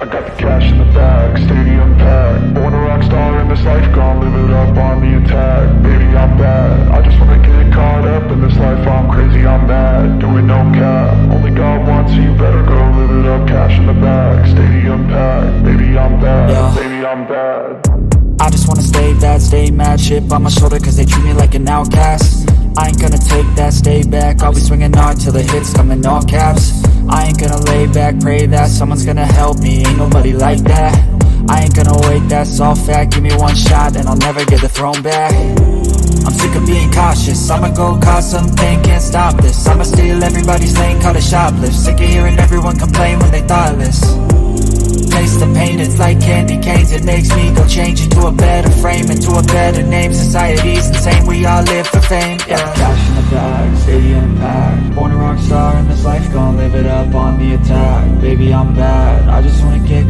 I got the cash in the bag, stadium packed. Born a rock star in this life, gon' live it up on the attack. Baby, I'm bad, I just wanna get caught up in this life. I'm crazy, I'm mad, doing no cap. Only God wants you, better go live it up. Cash in the bag, stadium packed. Baby, I'm bad, baby, I'm bad. I just wanna stay bad, stay mad. Chip on my shoulder cause they treat me like an outcast. I ain't gonna take that, stay back. I'll be swinging hard till the hits come in all caps. I ain't gonna lay back, pray that someone's gonna help me. Ain't nobody like that. I ain't gonna wait, that's all fact. Give me one shot and I'll never get the throne back. I'm sick of being cautious, I'ma go cause something, can't stop this. I'ma steal everybody's lane, call it shoplift. Sick of hearing everyone complain when they thoughtless. Taste the pain, it's like candy canes. It makes me go change into a better frame, into a better name. Society's insane, we all live for fame, yeah. Cash in the bag, stadium packed. Born a rock star in this life, gon' live it up on the attack. Baby, I'm bad, I just wanna get